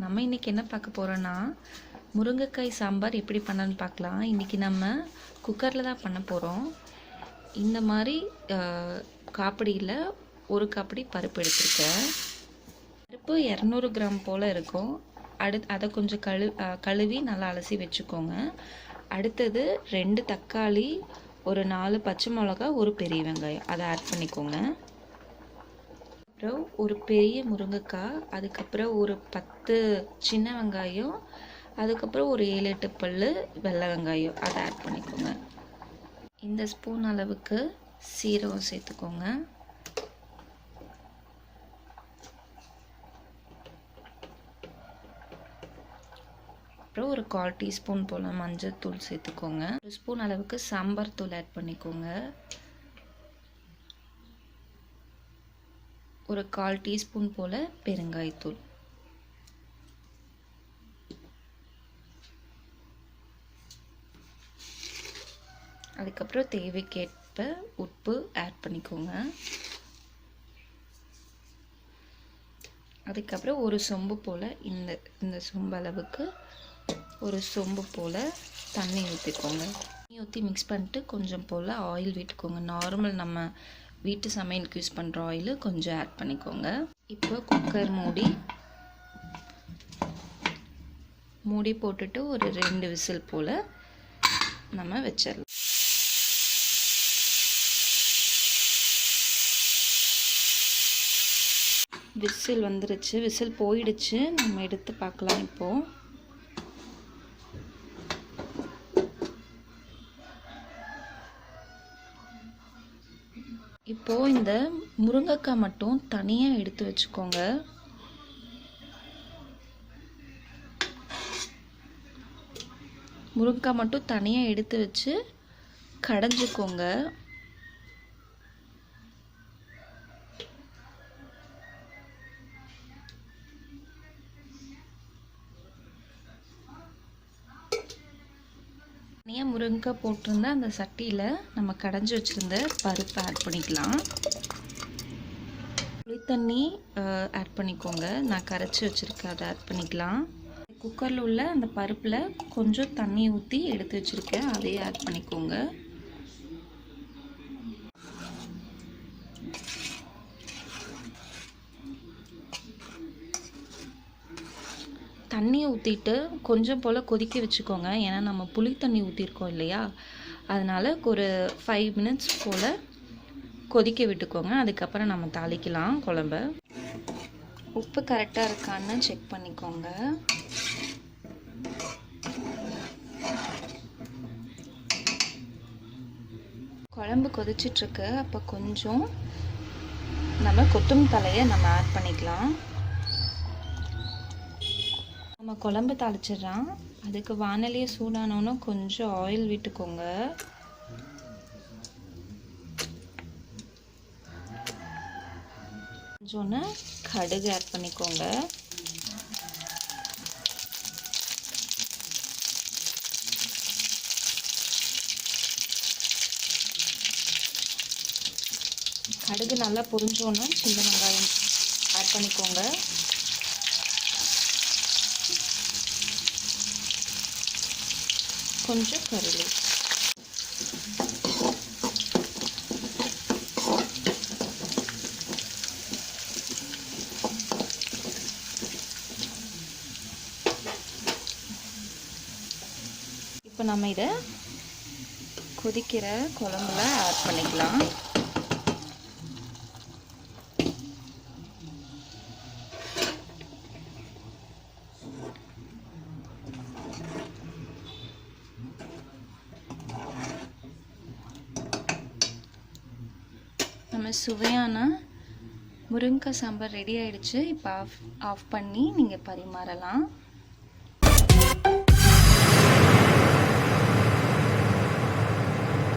நம்ம இன்றைக்கி என்ன பார்க்க போகிறோன்னா முருங்கைக்காய் சாம்பார் எப்படி பண்ணணும்னு பார்க்கலாம். இன்றைக்கி நம்ம குக்கரில் தான் பண்ண போகிறோம். இந்த மாதிரி காப்படியில் ஒரு காப்படி பருப்பு எடுத்துருக்கேன். பருப்பு 200 கிராம் போல் இருக்கும். அதை கொஞ்சம் கழுவி நல்லா அலசி வச்சுக்கோங்க. அடுத்தது 2 தக்காளி, ஒரு 4 பச்சை மிளகா, ஒரு பெரிய வெங்காயம் அதை ஆட் பண்ணிக்கோங்க. அப்புறம் ஒரு பெரிய முருங்கைக்காய், அதுக்கப்புறம் ஒரு 10 சின்ன வெங்காயம், அதுக்கப்புறம் ஒரு 7-8 பல் வெள்ளை வெங்காயம் அதை ஆட் பண்ணிக்கோங்க. இந்த ஸ்பூன் அளவுக்கு சீரகம் சேர்த்துக்கோங்க. அப்புறம் ஒரு 1/4 டீஸ்பூன் போல் மஞ்சள் தூள் சேர்த்துக்கோங்க. 1 ஸ்பூன் அளவுக்கு சாம்பார் தூள் ஆட் பண்ணிக்கோங்க. ஒரு 1/4 டீஸ்பூன் போல் பெருங்காயத்தூள். அதுக்கப்புறம் தேவைக்கேற்ப உப்பு ஆட் பண்ணிக்கோங்க. அதுக்கப்புறம் ஒரு சொம்பு போல் இந்த சொம்பு அளவுக்கு ஒரு சொம்பு போல் தண்ணி ஊற்றிக்கோங்க. தண்ணி ஊற்றி மிக்ஸ் பண்ணிட்டு கொஞ்சம் போல் ஆயில் விட்டுக்கோங்க. நார்மல் நம்ம வீட்டு சமையலுக்கு யூஸ் பண்ணுற ஆயில் கொஞ்சம் ஆட் பண்ணிக்கோங்க. இப்போ குக்கர் மூடி போட்டுட்டு ஒரு 2 விசில் போல் நம்ம வச்சிடலாம். விசில் வந்துருச்சு, விசில் போயிடுச்சு. நம்ம எடுத்து பார்க்கலாம். இப்போ இந்த முருங்கைக்காய் மட்டும் தனியாக எடுத்து வச்சுக்கோங்க. முருங்கைக்காய் மட்டும் தனியாக எடுத்து வச்சு கடைஞ்சிக்கோங்க. தனியாக முருங்கைக்காய் போட்டிருந்த அந்த சட்டியில் நம்ம கடைஞ்சி வச்சுருந்த பருப்பை ஆட் பண்ணிக்கலாம். புளி தண்ணி ஆட் பண்ணிக்கோங்க. நான் கரைச்சி வச்சுருக்கேன், அதை ஆட் பண்ணிக்கலாம். குக்கரில் உள்ள அந்த பருப்பில் கொஞ்சம் தண்ணி ஊற்றி எடுத்து வச்சுருக்கேன், அதையே ஆட் பண்ணிக்கோங்க. தண்ணியை ஊற்றிட்டு கொஞ்சம் போல் கொதிக்க வச்சுக்கோங்க. ஏன்னா நம்ம புளி தண்ணி ஊற்றிருக்கோம் இல்லையா, அதனால் ஒரு 5 மினிட்ஸ் போல் கொதிக்க விட்டுக்கோங்க. அதுக்கப்புறம் நம்ம தாளிக்கலாம் குழம்ப. உப்பு கரெக்டாக இருக்கான்னு செக் பண்ணிக்கோங்க. குழம்பு கொதிச்சிட்ருக்கு. அப்போ கொஞ்சம் நம்ம கொத்தமல்லி தழையை நம்ம ஆட் பண்ணிக்கலாம். நம்ம குழம்பு தாளிச்சிடலாம். அதுக்கு வானலியை சூடானோன்னு கொஞ்சம் ஆயில் விட்டுக்கோங்க. கொஞ்சோன்னு கடுகு ஆட் பண்ணிக்கோங்க. கடுகு நல்லா பொரிஞ்சோன்னா சின்ன வெங்காயம் ஆட் பண்ணிக்கோங்க. கொஞ்சம் கருவேப்பிலை. இப்போ நம்ம இதை கொதிக்கிற குழம்புல ஆட் பண்ணிக்கலாம். நம்ம சுவையான முருங்கைக்காய் சாம்பார் ரெடி ஆயிடுச்சு. இப்போ ஆஃப் பண்ணி நீங்கள் பரிமாறலாம்.